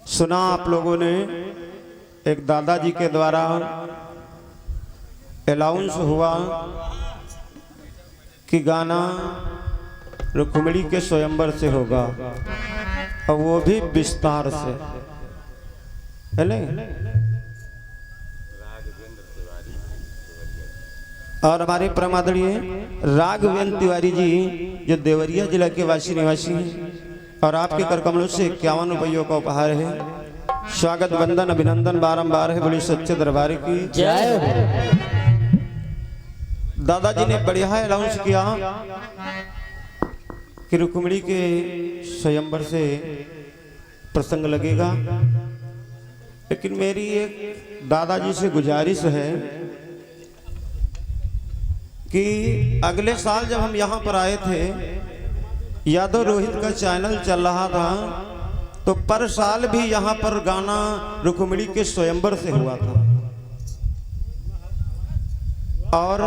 सुना आप लोगों ने एक दादाजी के द्वारा अनाउंस हुआ कि गाना रुक्मिणी के स्वयंवर से होगा और वो भी विस्तार से, है नहीं? और हमारे परमादरणीय राघवेंद्र तिवारी जी जो देवरिया जिला के वासी निवासी हैं और आपके कर कमलों से 51 रुपयों का उपहार है। स्वागत वंदन अभिनंदन बारंबार है। बड़ी सच्चे दरबार की जय हो। दादाजी ने बढ़िया अनाउंस किया कि रुक्मिणी के स्वयंवर से प्रसंग लगेगा, लेकिन मेरी एक दादाजी से गुजारिश है कि अगले साल जब हम यहाँ पर आए थे, यादव रोहित का चैनल चल रहा था, तो पर साल भी यहाँ पर गाना रुक्मिणी के स्वयंवर से हुआ था और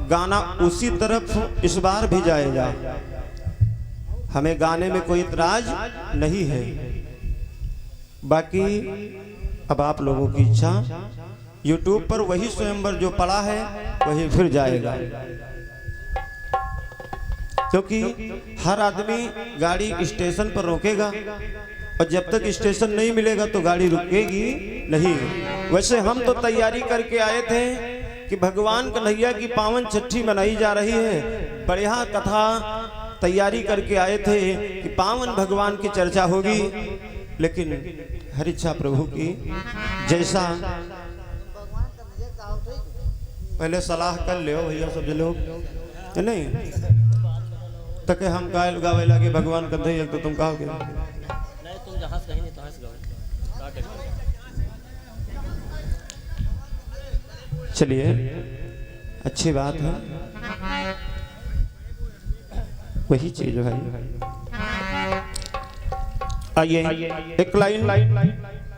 गाना उसी तरफ इस बार भी जाएगा। हमें गाने में कोई इतराज नहीं है, बाकी अब आप लोगों की इच्छा। YouTube पर वही स्वयंवर जो पड़ा है वही फिर जाएगा, क्योंकि हर आदमी गाड़ी स्टेशन पर रोकेगा और जब तक स्टेशन नहीं मिलेगा तो गाड़ी रुकेगी नहीं। वैसे हम तो तैयारी करके आए थे कि भगवान कन्हैया की पावन छठी मनाई जा रही है, बढ़िया कथा तैयारी करके आए थे कि पावन भगवान की चर्चा होगी, लेकिन हर इच्छा प्रभु की। जैसा पहले सलाह कर ले भैया सब लोग, नहीं तक हम गाय गावे लगे भगवान कन्हैया तो तुम कहोगे नहीं, तुम जहां से कहीं नहीं तहां से गाओ। चलिए अच्छी बात है, वही चीज है। आइए एक लाइन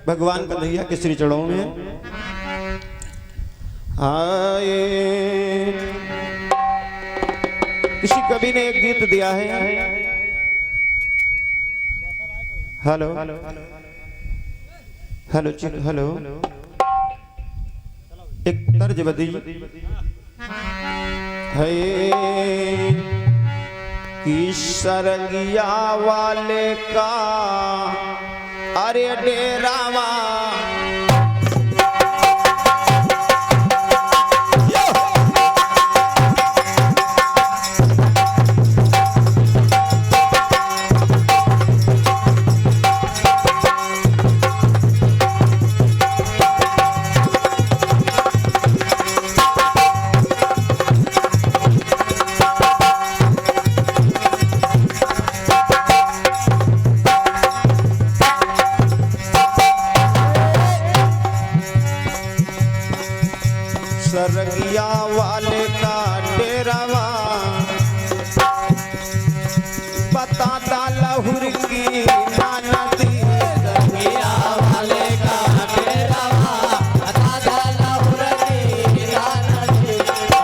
भगवान कन्हैया के श्री चरणों में आए। किसी कवि ने एक गीत दिया है, हेलो हेलो हेलो, एक तर्ज बदी है कि सरंगिया वाले का अरे डेरावा सरगिया वाले का डेरावा बताता लहुर की नदी। सरगिया वाले का डेरावा बताता लहुर की नदी।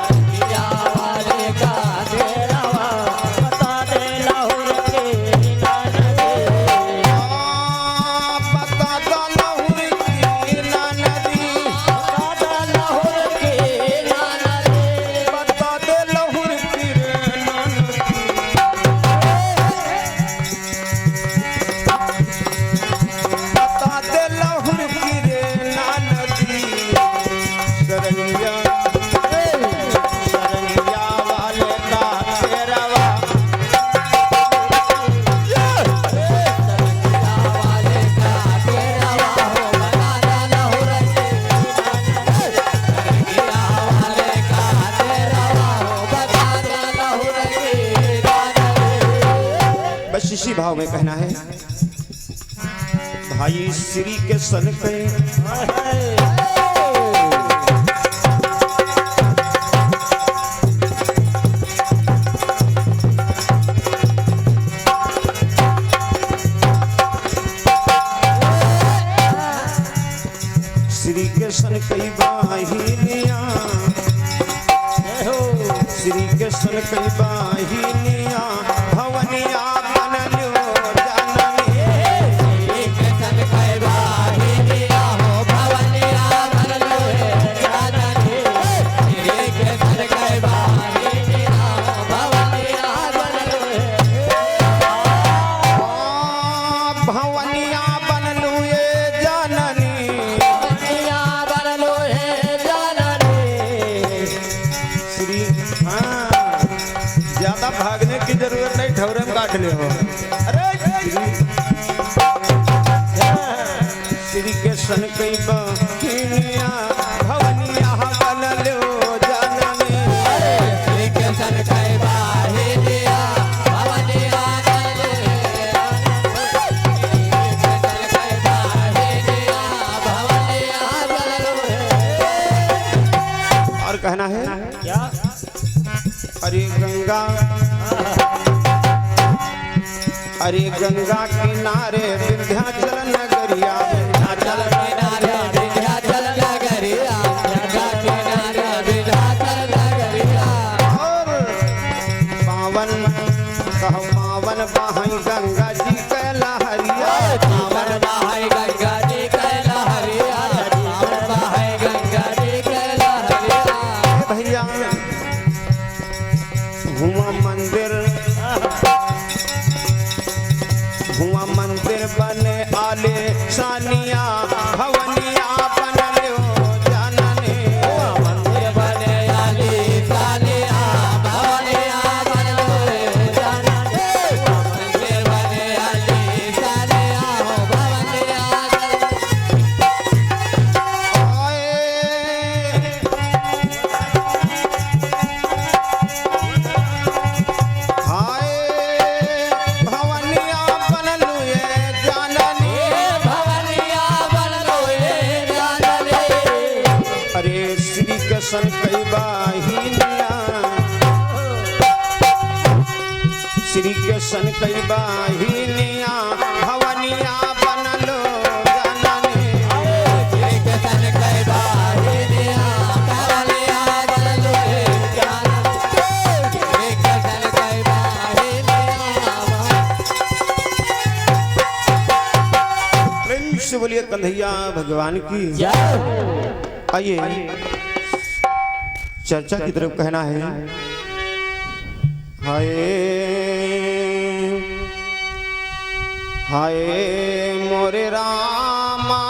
सरगिया वाले का डेरावा बताते लहुर की नदी। बताता लहुर की नदी। बस इसी भाव में कहना है, भाई श्री के सन पे श्री के सन कई बाहिनिया, श्री के सन कई बाहिनिया भवनिया बनलो जननी। श्री के सन कई काट ले हो। अरे श्री के सन कई बहिनिया भवनिया बनलो जानने। श्री के सन कई बहिनिया भवनिया बनलो। और कहना है क्या? अरे गंगा किनारे विंध्याचल नगरिया विंध्याचल किनारे विंध्याचल नगरिया किनारे विंध्याचल नगरिया। और पावन कहो पावन बहाई गंगा जी के लहरिया। पावन बहाई गंगा जी के लहरिया पावन बहाई गंगा जी के लहरिया। भैया हुआ मंदिर बने आले सानिया भवनिया बनलो जानने। मंदिर बने आली सानिया भवनिया बनलो जानने। मंदिर बने आली सानिया भवनिया हाय भवनिया बनलो ये जानने। भवनिया बनलो ये जानने। अरे श्री कृष्ण कई बहिनिया श्री कृष्ण कई बहिनिया भवनिया बनलो जानने। श्री कृष्ण कई बहिनिया भवनिया बनलो ये जानने। श्री कृष्ण कई बहिनिया प्रेम से बोलिए कन्हैया भगवान की। आइए चर्चा की तरफ कहना है। हाय हाय मोरे रामा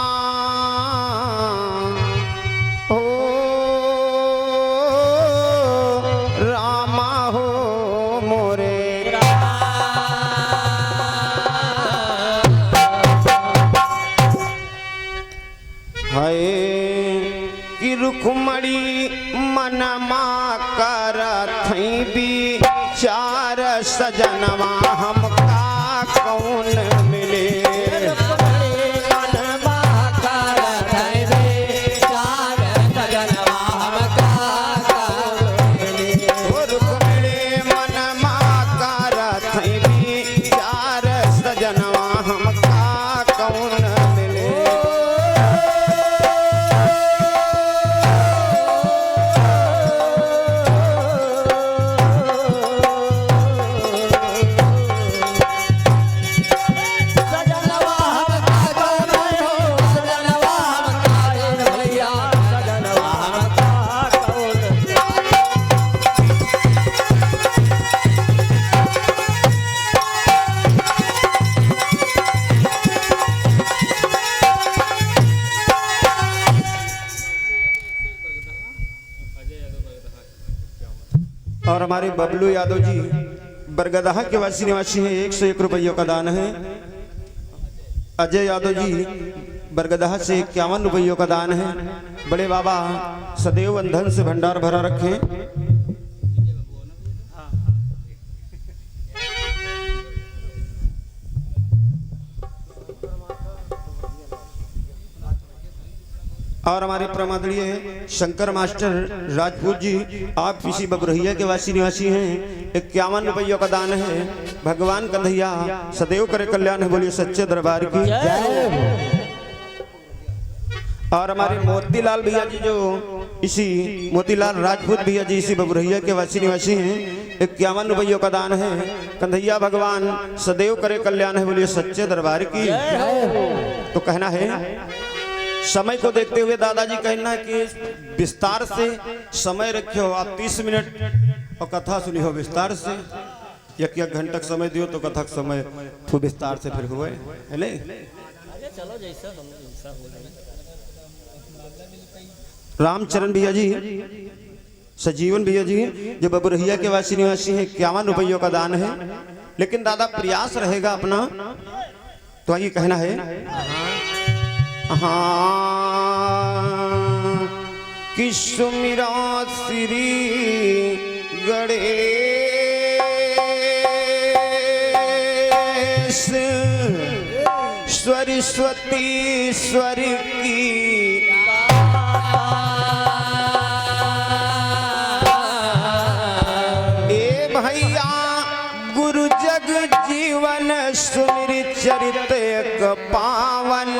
ओ रामा हो मोरे हाय कि रुखमणी मनमा कर थई भी चार सजनवा हमका कौन मिले। रुखमणी मनमा कर थई भी चार सजनवा हमका कौन मिले। और हमारे बबलू यादव जी बरगदहा के वासी निवासी हैं। 101 रुपयों का दान है। अजय यादव जी बरगदहा से 51 रुपयों का दान है। बड़े बाबा सदैव बंधन से भंडार भरा रखें। और हमारे प्रमादनीय शंकर मास्टर राजपूत जी आप किसी बबरहिया के वासी निवासी हैं। 51 रुपयों का दान है। भगवान कन्हैया सदैव करे कल्याण है। बोलिए सच्चे दरबार की। और हमारे मोतीलाल भैया जी जो इसी मोतीलाल राजपूत भैया जी इसी बबरहिया के वासी निवासी हैं। 51 रुपयों का दान है। कन्हैया भगवान सदैव करे कल्याण है। बोलिए सच्चे दरबार की। तो कहना है समय को देखते हुए दादाजी कहना है कि विस्तार से समय रखे हो आप 30 मिनट और कथा सुनी हो विस्तार से। एक घंटा समय दियो तो कथा समय तो विस्तार से फिर हुए है नहीं। चलो जैसा हो जाए। रामचरण भैया जी सजीवन भैया जी जो बबरहिया के वासी निवासी हैं 51 रुपयों का दान है। लेकिन दादा प्रयास रहेगा अपना, तो आइए कहना है हाँ कि सुमिरा श्री गणेश सरस्वती ईश्वर की भैया गुरु जग जीवन सुमिर चरित एक पावन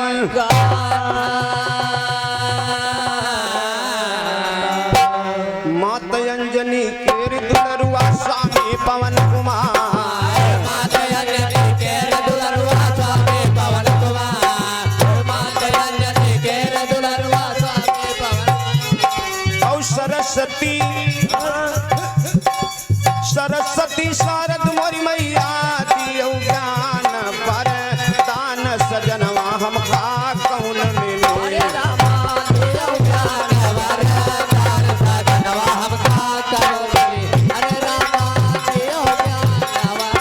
मात अंजनी केर दुलरुआ स्वामी पवन कुमार मात अंजनी केर दुलरुआ स्वामी पवन कुमार मात अंजनी केर दुलरुआ स्वामी पवन और सरस्वती शारद मोरी मैया दियो ज्ञान पर दान सजनवा हम खा कौन मिले हरे रामा दियो ज्ञान वर दान सजनवा हम खा कौन मिले हरे रामा दियो ज्ञान वर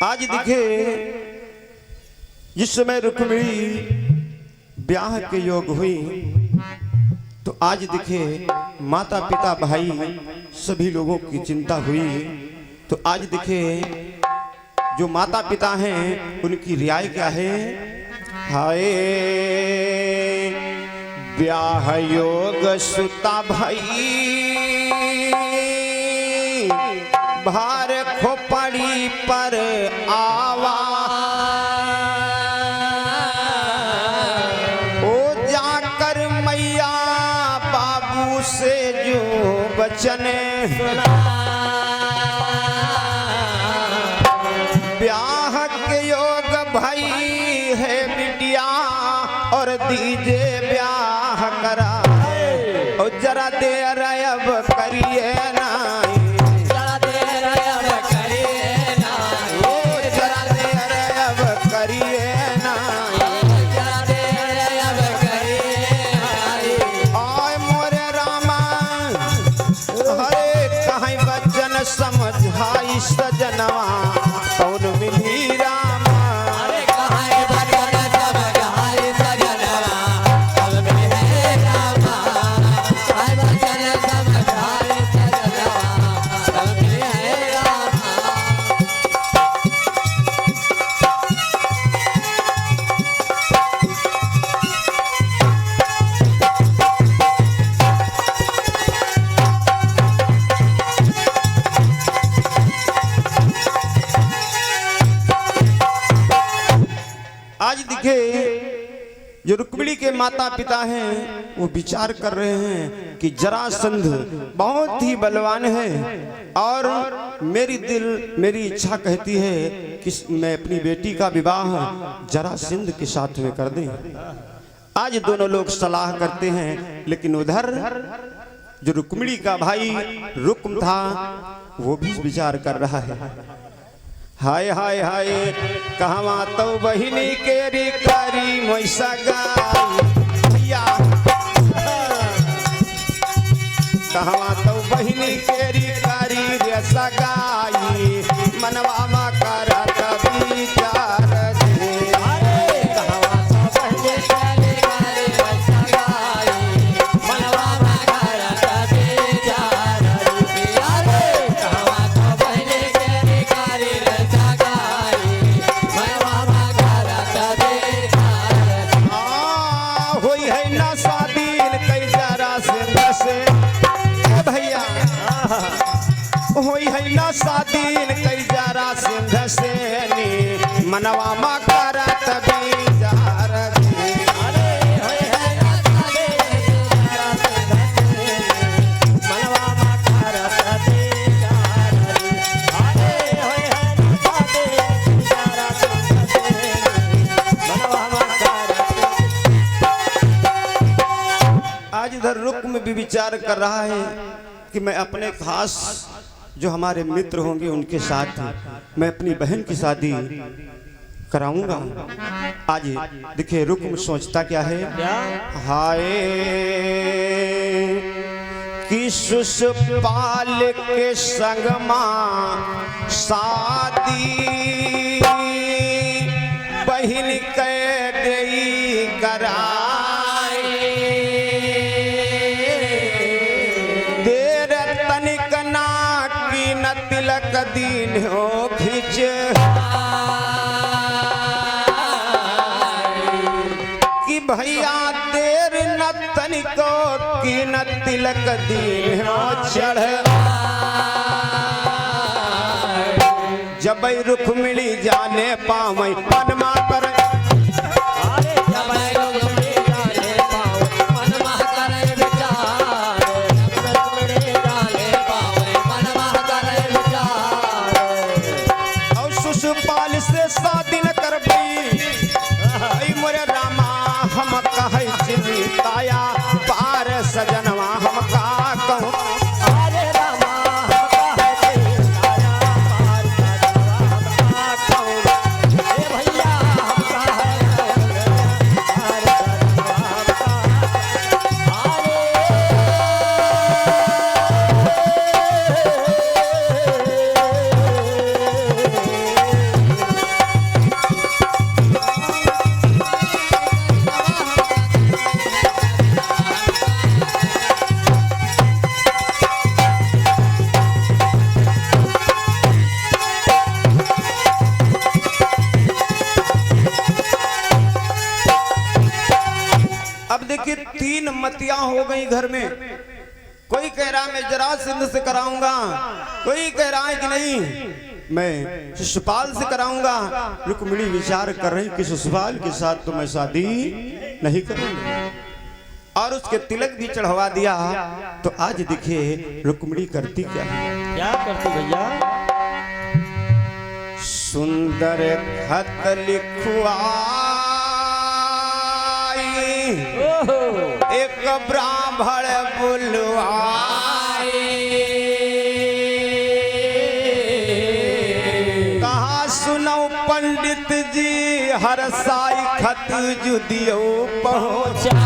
आज दिखे जिस समय रुक्मिणी ब्याह के योग हुई, तो आज दिखे माता पिता भाई सभी लोगों की चिंता हुई। तो आज दिखे जो माता पिता हैं उनकी रियाय क्या है, हाय ब्याह योग सुता भाई भार खोपड़ी पर आवा ओ जाकर मैया बाबू से जो बचन ब्याह के योग भाई है बिटिया और दीजे ब्याह करा और जरा देर अब करिए ना समझाई सजनवा कौन मिली रामा अरे कहां बचन समझाई सजनवा कौन मिली रामा कहां बचन समझाई सजनवा कौन मिली रामा आज दिखे जो रुक्मिणी के माता पिता हैं वो विचार कर रहे हैं कि जरासंध बहुत ही बलवान है और मेरी इच्छा कहती है कि मैं अपनी बेटी का विवाह जरासंध के साथ में कर दें। आज दोनों लोग सलाह करते हैं, लेकिन उधर जो रुक्मिणी का भाई रुक्म था वो भी विचार कर रहा है, हाय हाय हाय कहवा तो बहिनी के रिकारी मैसा गाई भैया कहवा तो बहिनी के रिकारी रेसा गाई मनवा मा करत विचार दे कहवा तो पहले पहले करे वैसा गाई मनवा मा करत विचार रुपया रे कहवा तो पहले पहले करे वैसा गाई मनवा मा करत विचार होई है ना शादी कई जरा से भैया होई है ना शादी कई जरा सिंध से नी मनवा मा करत विचार दे अरे होय है ना सादे जरा से मनवा मा करत विचार अरे होय है ना इधर रुक में भी विचार कर रहा है कि मैं अपने खास जो हमारे मित्र होंगे उनके साथ मैं अपनी बहन की शादी कराऊंगा। आज देखिए रुक में सोचता क्या है, हाय कि सुषपाल के संग मां शादी बहन कह गई कराए, देर तनिक ना की न तिलक दीन हो खिंच, कि भैया देर न तनिको की न तिलक दीन हो चढ़, जब रुख मिली जाने पावई पनमा कर, और सुषपाल से शादी न कर पाई मोरे रामा हम कहे चिंताया पार सजनवा हम का कहूँ, देखिए तीन मतियां हो गई घर में। कोई कह रहा मैं जरासंध से कराऊंगा, कोई कह रहा है कि नहीं मैं शिशुपाल से कराऊंगा। रुक्मिणी विचार कर रही कि शिशुपाल के साथ तो मैं शादी नहीं करूंगी और उसके तिलक भी चढ़वा दिया। तो आज देखिए रुक्मिणी करती क्या है, क्या करती भैया? सुंदर खत लिखवा एक ब्राह्मण बुलवाए, कहा सुनो पंडित जी हर साई खत जुदियो पहुंचा,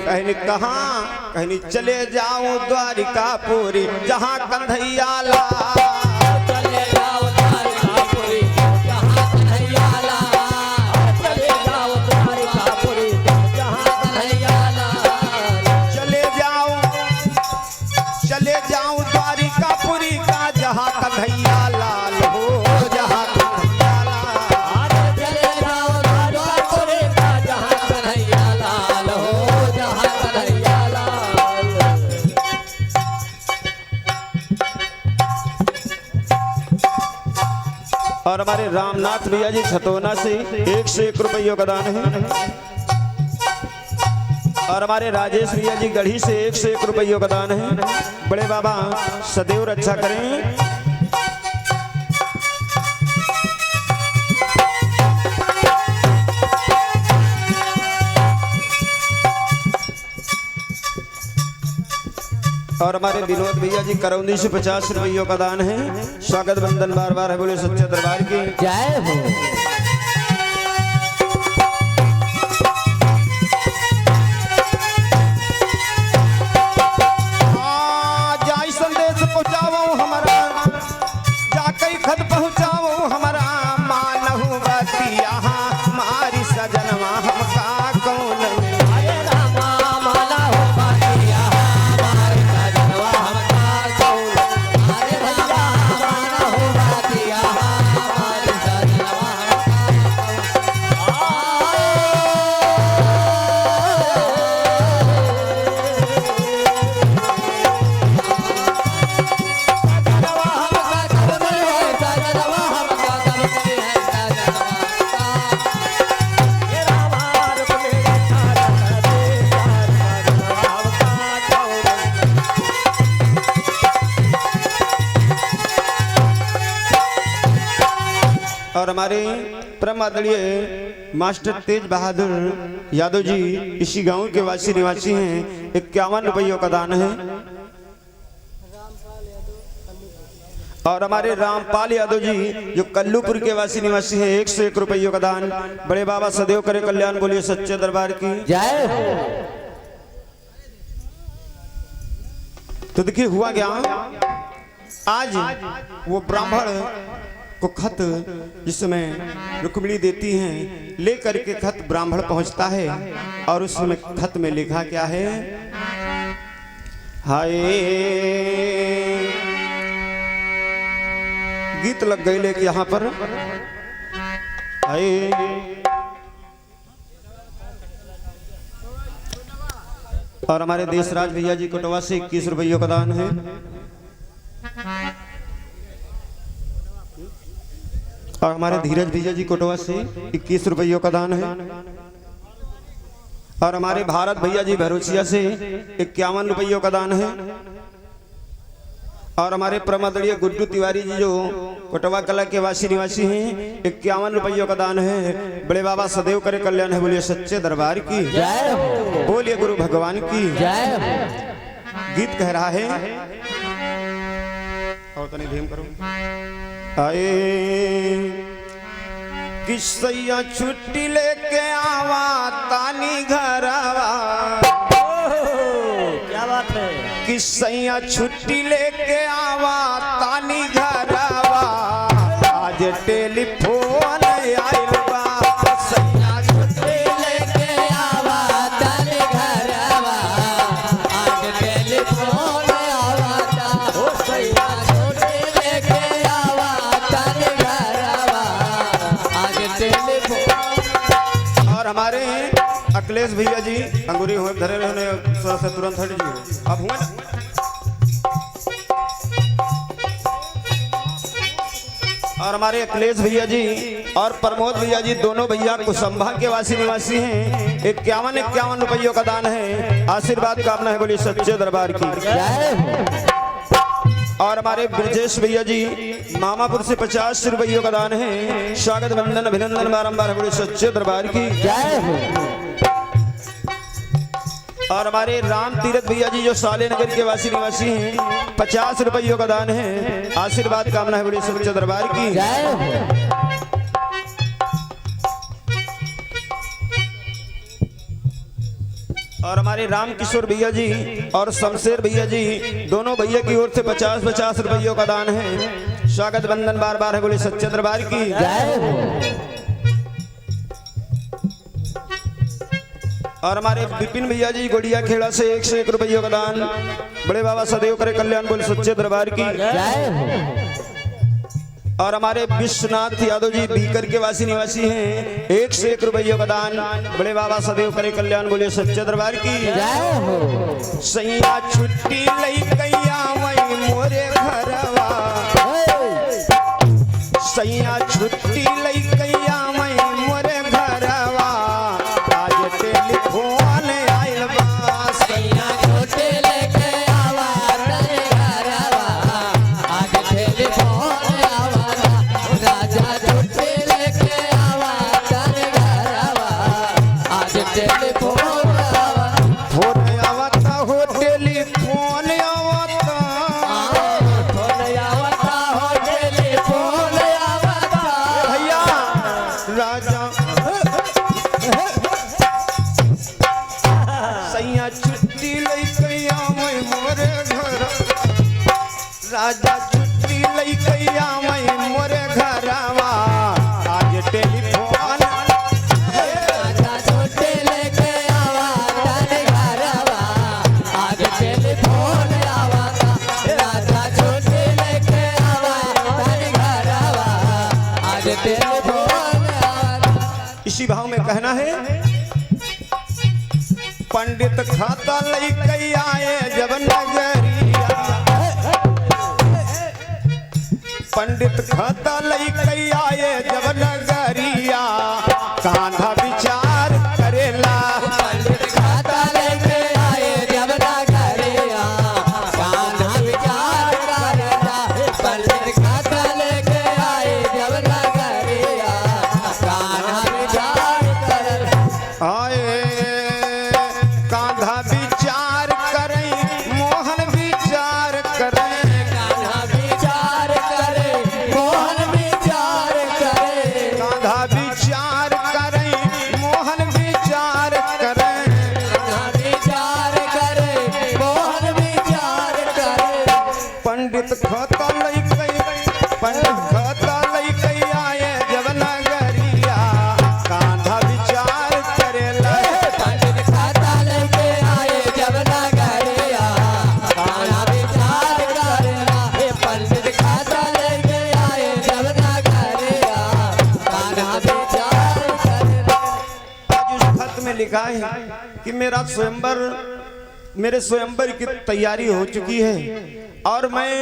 कहनी कहाँ कहनी चले जाऊं द्वारिकापुरी जहाँ कन्हैया ला, कन्हैया लाल हो जहाँ कन्हैया लाल, चले जाओ द्वारकापुरी का जहाँ कन्हैया लाल हो जहाँ कन्हैया लाल। और हमारे रामनाथ भैया जी छतौना से 101 रुपये योगदान है। और हमारे राजेश भैया जी गढ़ी से 101 रुपये योगदान है। बड़े बाबा सदैव रक्षा करें। और हमारे विनोद भैया जी करौंदी से 50 रुपये योगदान है। स्वागत बंदन बार बार है, बोले सच्चे दरबार की जय हो। जाई संदेश पहुँचाओ हमारा, जाके खत पहुँचाओ हमारा, मानहु बतिया हमारी सजनवा हमका कौन, अरे रामा माला हो बातिया हमारे सजनवा हमका कौन, अरे भैया माला हो बातिया हमारे सजनवा और हमारे परम आदरणीय मास्टर तेज बहादुर यादव जी इसी गांव के वासी निवासी हैं। 51 रुपयों का दान है। और हमारे रामपाल यादव जी जो कल्लूपुर के वासी निवासी हैं 101 रुपयों का दान। बड़े बाबा सदैव करे कल्याण, बोलिए सच्चे दरबार की जय हो। तो देखिए हुआ क्या, आज वो ब्राह्मण को खत जिसमें रुक्मिणी देती हैं, लेकर के खत ब्राह्मण पहुंचता है और उसमें खत में लिखा क्या है, हाय गीत लग गई लेके यहाँ पर, हाय और हमारे देशराज भैया जी कोटवा से 21 रुपयों का दान है। और हमारे धीरज भैया जी कोटवा से 21 रुपयों का दान है। और हमारे भारत भैया जी भरोचिया से 51 रुपयों का दान है। और हमारे प्रमदड़ीय गुड्डू तिवारी जी जो कोटवा कला के वासी निवासी हैं 51 रुपयों का दान है। बड़े बाबा सदैव करे कल्याण है, बोलिए सच्चे दरबार की जय हो। बोलिए गुरु भगवान की जय हो। गीत कह रहा है, और तनी धीम करो, आए किसैया छुट्टी लेके आवा तानी घरवा, क्या बात है। किसैया छुट्टी लेके आवा तानी घरवा, आज टेलीफोन आइल बा, सैया छुट्टी लेके आवा तानी घरवा, आज टेलीफोन आवाता, ओ सैया छुट्टी लेके आवा तानी घरवा, आज टेलीफोन। और हमारे अखिलेश भैया जी अंगूरी हो धरे रहने से तुरंत हट जी, अब हुआ ना। और हमारे अखिलेश भैया जी और प्रमोद भैया जी दोनों भैया कुसंभा के वासी निवासी हैं। 51 रुपयों का दान है। आशीर्वाद कामना है, बोलिए सच्चे दरबार की जय हो। और हमारे ब्रजेश भैया जी मामापुर से 50 रुपयों का दान है। स्वागत वंदन अभिनंदन बारंबार, बोलिए सच्चे दरबार की जय हो। और हमारे राम तीरथ भैया जी जो साले नगर के वासी निवासी हैं 50 रुपयों का दान है। आशीर्वाद कामना है, बोलिए सच्चे दरबार की जय हो। और हमारे राम किशोर भैया जी और शमशेर भैया जी दोनों भैया की ओर से 50 रुपयों का दान है। स्वागत बंदन बार बार है, बोले सच्चे दरबार की जय हो। और हमारे विपिन भैया जी गोड़िया खेड़ा से 101 रुपयों का दान। बड़े बाबा सदैव करे कल्याण, बोले सच्चे दरबार की जय हो। और हमारे विश्वनाथ यादव जी बीकर के वासी निवासी हैं 101 रुपयों का दान। बड़े बाबा सदैव करे कल्याण, बोले सच्चे दरबार की जय हो। सैया छुट्टी लई कैया वही मोरे घरवा, सैया छुट्टी लई कैया वही मोरे घरवा, आज टेलीफोन आइल बा, सैया छुट्टी लेके आवा तानी घरवा, आज टेलीफोन आवाता, राजा छुट्टी लेके आवा तानी घरवा, आज टेलीफोन आवाता, फोन आवता हो टेलीफोन आवता, फोन आवाता हो टेलीफोन आवाता, भैया राजा सैया छुट्टी लई कैया वही मोरे घर, राजा छुट्टी लई कैया वही मोरे घरवा, आज टेलीफोन राजा छुट्टी लेके आवा तानी घरवा, आज टेलीफोन आवाता, राजा छुट्टी लेके आवा तानी घरवा, आज टेलीफोन आवाता। इसी भाव में कहना है, पंडित खाता लई कई आए जब नगरिया, पंडित खाता लई कई आए जब नगरिया, कान्हा विचार करेला, पंडित खाता लेके आए जब नगरिया, कान्हा विचार करेला, पंडित खाता लेके आए जब नगरिया, कान्हा विचार लिखा है कि मेरे स्वयंवर की तैयारी हो चुकी है और मैं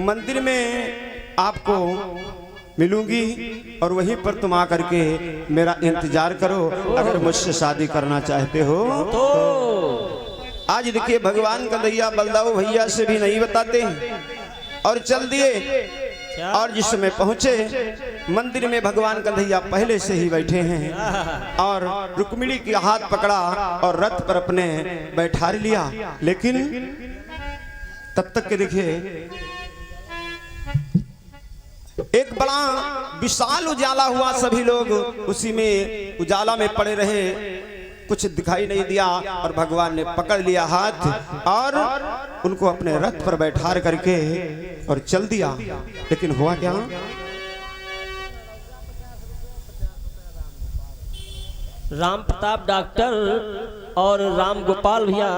मंदिर में आपको मिलूंगी और वहीं पर तुम आकर के मेरा इंतजार करो अगर मुझसे शादी करना चाहते हो तो आज देखिए भगवान कन्हैया बलदाऊ भैया से भी नहीं बताते और चल दिए और जिस समय पहुंचे मंदिर में भगवान कन्हैया पहले से ही बैठे हैं और रुक्मिणी की हाथ पकड़ा और रथ पर अपने बैठा लिया। लेकिन तब तक के देखिए एक बड़ा विशाल उजाला हुआ, सभी लोग उसी में उजाला में पड़े रहे, कुछ दिखाई नहीं दिया और भगवान ने पकड़ लिया हाथ और उनको अपने रथ पर बैठा करके और चल दिया। लेकिन हुआ क्या, राम प्रताप डॉक्टर और राम गोपाल भैया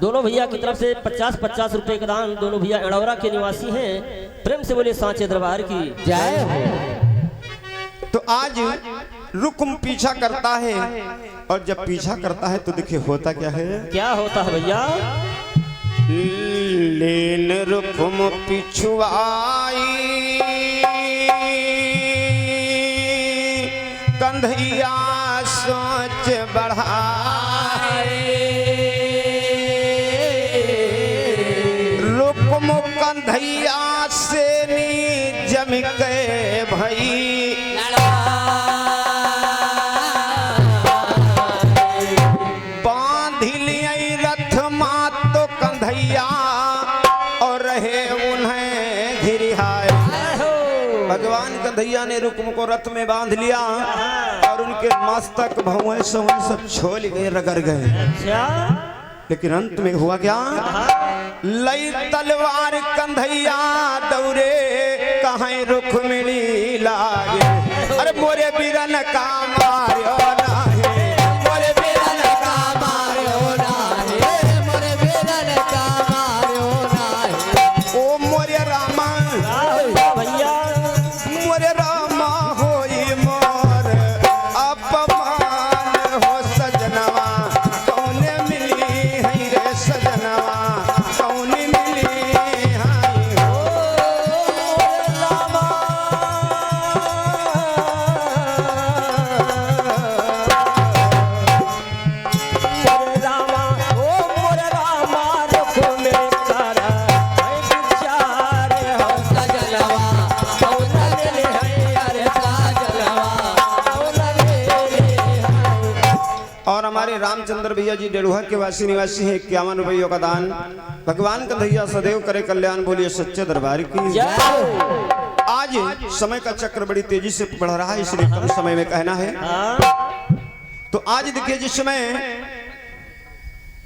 दोनों भैया की तरफ से 50-50 रुपए का दान। दोनों भैया अड़ौरा के निवासी हैं। प्रेम से बोले सांचे दरबार की जय हो। तो आज रुक्म पीछा करता है और जब पीछा करता है तो देखिए होता क्या है, क्या होता है भैया, लेन रुक्म पिछुआई कंधैया सोच बढ़ाए, रुक्म कंधैया से नी जम के भई कन्हैया ने रुक्म को रथ में बांध लिया और उनके मस्तक भौएं से सब छोल गए, रगड़ गए। अच्छा लेकिन अंत में हुआ क्या, लई तलवार कन्हैया दौरे कहाँ रुक्मिणी लागे, अरे मोरे बीरन का मार्यो नाहे, मोरे बीरन का मार्यो नाहे, मोरे बीरन का मार्यो नाहे, ओ मोरे रामा भैया मोरे रामा होई मोर अपमान हो सजनवा, कौने मिली है रे सजनवा, कौने मिली है हो रामा। मोरे रामा ओ मोरे रामा रुख में करा है विचार हो सजनवा कौन मिले है अरे सजनवा कौन मिले है। और हमारे रामचंद्र भैया जी डेढ़ुआ के वासी निवासी हैं, 51 रुपयों का दान। भगवान कन्हैया सदैव करे कल्याण, बोलिए सच्चे दरबार की जय हो। आज समय का चक्र बड़ी तेजी से बढ़ रहा है, इसलिए कम समय में कहना है। तो आज देखिए जिस समय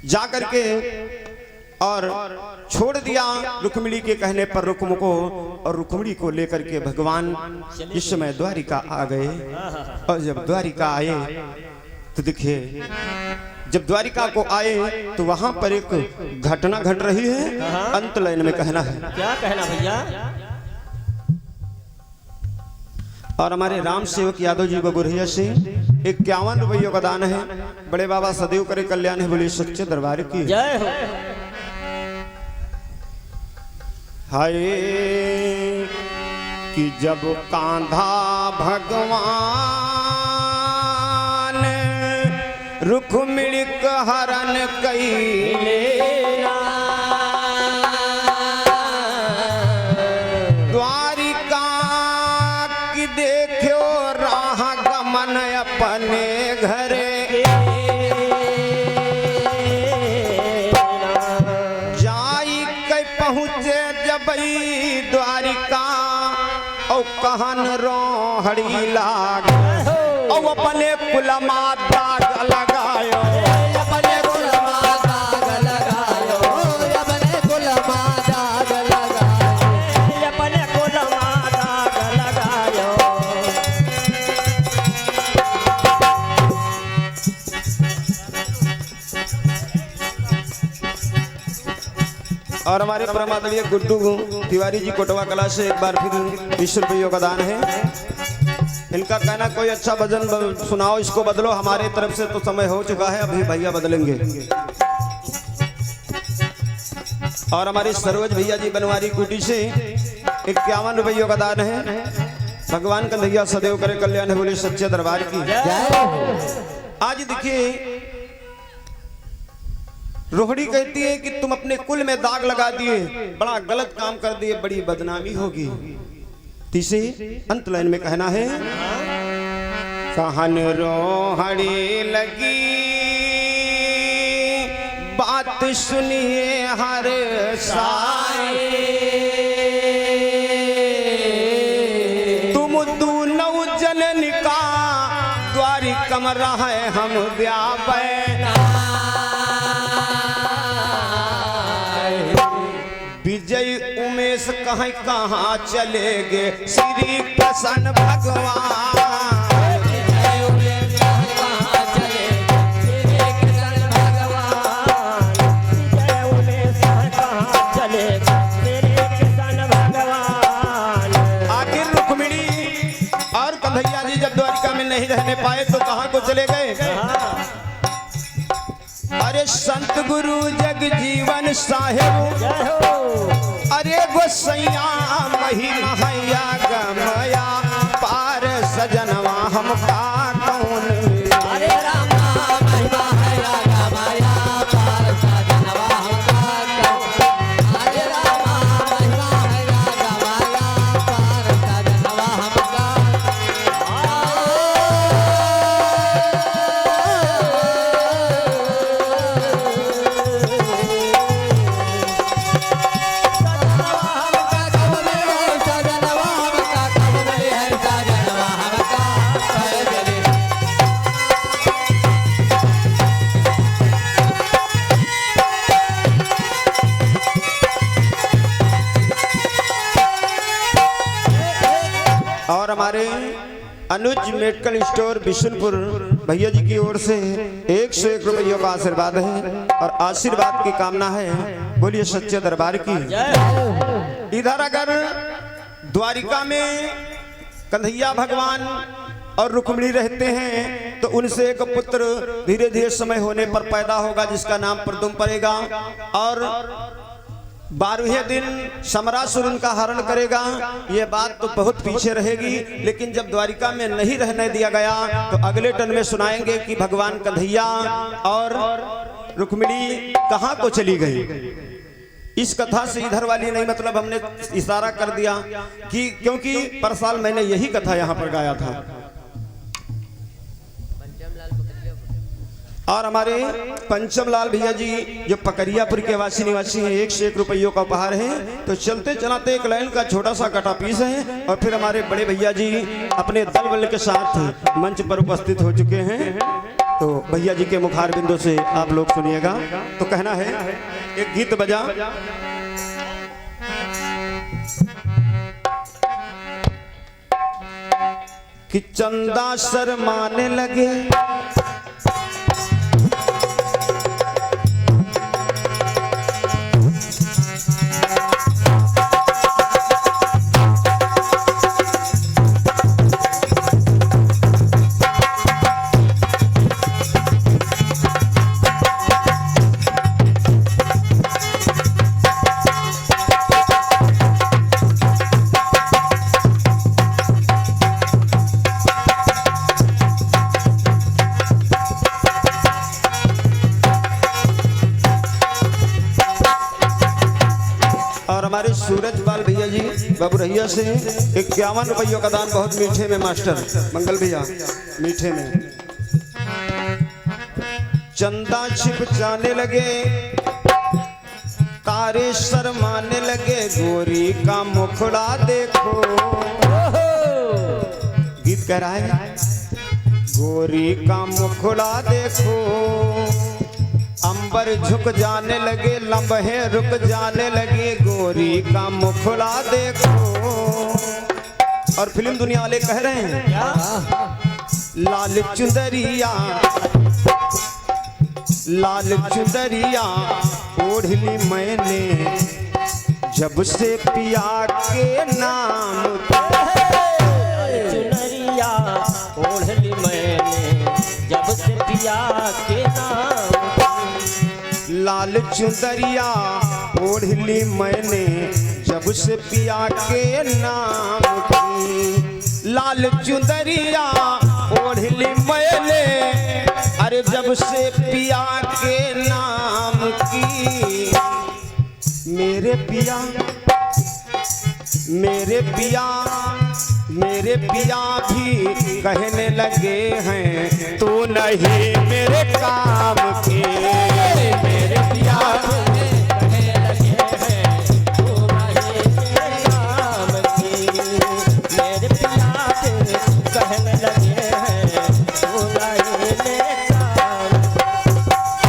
जा करके और छोड़ दिया रुक्मिणी के कहने पर रुक्म को, और रुक्मिणी को लेकर के भगवान इस समय द्वारिका आ गए। और जब द्वारिका आए तो देखिए जब द्वारिका को आए तो वहां पर एक घटना घट रही है, अंत लाइन में कहना है। क्या कहना भैया, और हमारे राम सेवक यादव जी बबुरहिया से 51 रुपयों का दान है। बड़े बाबा सदैव करे कल्याण है, बोलिए सच्चे दरबार की जय हो। हाय कि जब कांधा भगवान रुक्मिणी हरण कैले, द्वारिका की देखो राह गमन अपने घरे, जाई के पहुँचे जब द्वारिका औ कहन रोहड़ी लाग, औ अपने कुलमा दाग लगायो, अपने कुलमा दाग लगायो, अपने कुलमा दाग लगायो, अपने कुलमा दाग लगायो। और हमारे परमात्मीय गुड्डू तिवारी जी कोटवा कला से एक बार फिर 20 रुपयों का दान है। इनका कहना कोई अच्छा भजन सुनाओ, इसको बदलो। हमारे तरफ से तो समय हो चुका है, अभी भैया बदलेंगे। और हमारे सरोज भैया जी बनवारी कुटी से 51 रुपयों का दान है। भगवान कन्हैया सदैव करे कल्याण है, बोले सच्चे दरबार की। आज देखिए रोहिणी कहती है कि तुम अपने कुल में दाग लगा दिए, बड़ा गलत काम कर दिए, बड़ी बदनामी होगी। तीसरी अंत लाइन में कहना है, कहन रोहिणी लगी बात सुनिए हर साए, तुम दूनौ जनन का द्वारी कमरा है हम व्यापै। विजय उमेश कहीं कहाँ चले गए श्री प्रसन्न भगवान। आखिर रुक्मिणी और कन्हैया जी जब द्वारिका में नहीं रहने पाए तो कहाँ को चले गए? अरे संत गुरु जग जीवन साहेब, अरे गोसैया महिमा हैया गमया पार सजनवा हमका कौन। अरे रामा महिमा हैया गमया पार सजनवा हमका कौन। अरे रामा महिमा हैया गमया पार सजनवा हमका। और हमारे अनुज मेडिकल स्टोर बिशुनपुर भैया जी की ओर से 101 रुपयों का आशीर्वाद है और आशीर्वाद की कामना है, बोलिए सच्चे दरबार की। इधर अगर द्वारिका में कन्हैया भगवान और रुक्मिणी रहते हैं तो उनसे एक पुत्र धीरे धीरे समय होने पर पैदा होगा जिसका नाम प्रदुम पड़ेगा, और 12वें दिन समरासुर उनका हरण करेगा। ये बात तो बहुत पीछे रहेगी, लेकिन जब द्वारिका में नहीं रहने दिया गया तो अगले टन में सुनाएंगे कि भगवान कन्हैया और रुक्मिणी कहाँ को चली गई। इस कथा से इधर वाली नहीं, मतलब हमने इशारा कर दिया कि क्योंकि पर साल मैंने यही कथा यहाँ पर गाया था। और हमारे पंचम लाल भैया जी जो पकरियापुर के वासी निवासी हैं, 101 रुपयों का उपहार है। तो चलते चलाते एक लाइन का छोटा सा कटा पीस है और फिर हमारे बड़े भैया जी अपने दल बल के साथ मंच पर उपस्थित हो चुके हैं। तो भैया जी के मुखार बिंदु से आप लोग सुनिएगा। तो कहना है, एक गीत बजा, कि चंदा शर्माने लगे हमारे सूरज बाल भैया जी बाबू रहिया से 51 रुपयों का दान, बहुत मीठे में मास्टर मंगल भैया मीठे में। चंदा छिप जाने लगे, तारे शर्माने लगे, गोरी का मुखड़ा देखो। गीत कह रहा है, गोरी का मुखड़ा देखो, अंबर झुक जाने लगे, लम्हे रुक जाने लगे, गोरी का मुखड़ा देखो। और फिल्म दुनिया वाले कह रहे हैं, लाल चुंदरिया लाल चुंदरिया ओढ़ ली मैंने, जब से पिया के नाम चुनरिया लाल चुंदरिया ओढ़ ली मैंने जब से पिया के नाम की। लाल चुंदरिया ओढ़ ली मैंने अरे जब से पिया के नाम की। मेरे पिया मेरे पिया मेरे पिया भी कहने लगे हैं तू नहीं मेरे काम के। मेरे पिया कहने लगे हैं तू नहीं मेरे काम की। मेरे पिया कहने लगे हैं तू नहीं मेरे काम।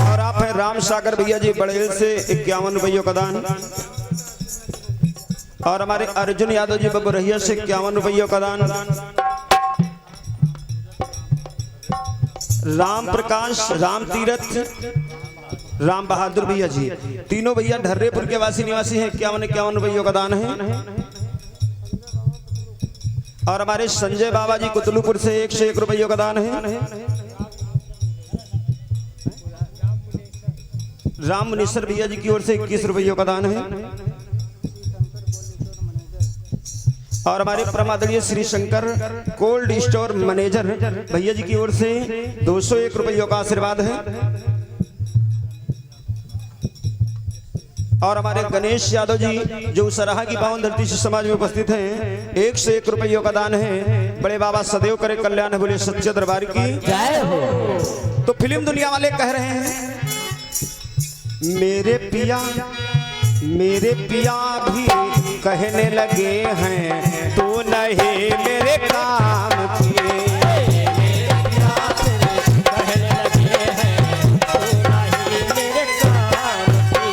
और आप हैं राम सागर भैया जी बड़ेल से 51 रुपयों का दान। और हमारे अर्जुन यादव जी बबुरहिया से 51 रुपयों का दान। राम प्रकाश, राम तीरथ, राम बहादुर भैया जी, तीनों भैया ढर्रेपुर के वासी निवासी हैं। 51 रुपयों का दान है। और हमारे संजय बाबा जी कुतलूपुर से 101 रुपयों का दान है। राम मुनीश्वर भैया जी की ओर से 21 रुपयों का दान है। और हमारे परमादरणीय Shri Shankar cold store manager भैया जी की ओर से 201 रुपयों का आशीर्वाद है। और हमारे गणेश यादव जी जो सराहा की पावन धरती से समाज में उपस्थित हैं 101 रुपयों का दान है। बड़े बाबा सदैव करे कल्याण बोले सच्चे दरबार की जय हो। तो फिल्म दुनिया वाले कह रहे हैं मेरे पिया भी कहने लगे हैं तू नहीं मेरे काम के। मेरे पिया कहने लगे हैं तू नहीं मेरे काम की।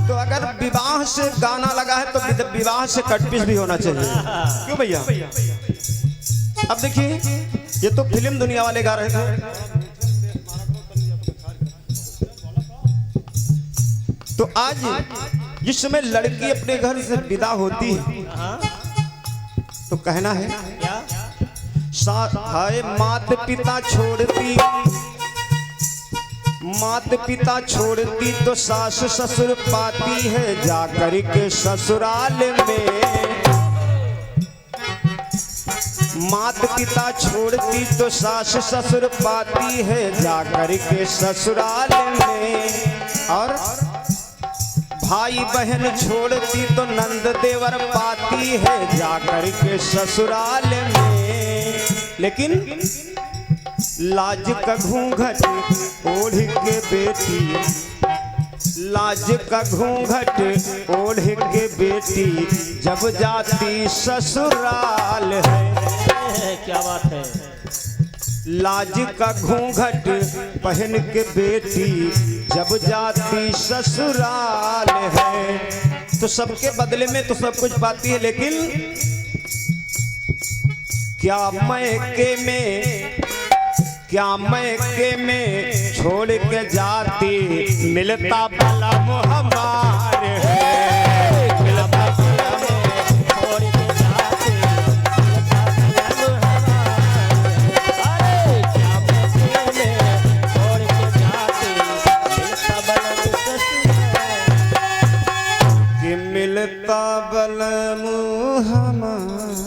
तो अगर विवाह से गाना लगा है तो विवाह से कटपीस भी होना चाहिए। क्यों भैया? अब देखिए ये तो फिल्म दुनिया वाले गा रहे थे। तो आज जिस समय लड़की अपने घर से विदा होती है तो कहना है हाय मात पिता छोड़ती तो सास ससुर पाती है जाकर के ससुराल में। मात पिता छोड़ती तो सास ससुर पाती है जाकर के ससुराल में। और भाई बहन छोड़ती तो नंद देवर पाती है जाकर के ससुराल में। लेकिन लाज का घूंघट ओढ़ के बेटी, लाज का घूंघट ओढ़ के बेटी जब जाती ससुराल है। क्या बात है। लाज का घूंघट पहन के बेटी जब जाती ससुराल है। तो सबके बदले में तो सब कुछ पाती है, लेकिन क्या मैके में छोड़ के जाती मिलता भला हमार है। मिलता भला छोड़ के जाते अरे क्या में छोड़ के जाते मिलता बलम कि मिलता बलम हमार।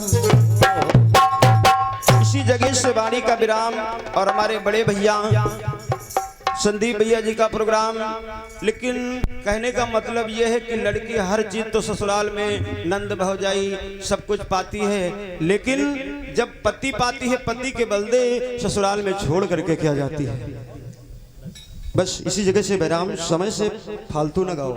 इसी जगह से वाणी का विराम और हमारे बड़े भैया संदीप भैया जी का प्रोग्राम। लेकिन कहने का मतलब यह है कि लड़की हर चीज तो ससुराल में नंद भौजाई सब कुछ पाती है, लेकिन जब पति पाती है पति के बलदे ससुराल में छोड़ करके क्या जाती है। बस इसी जगह से विराम। समय से फालतू न गाओ।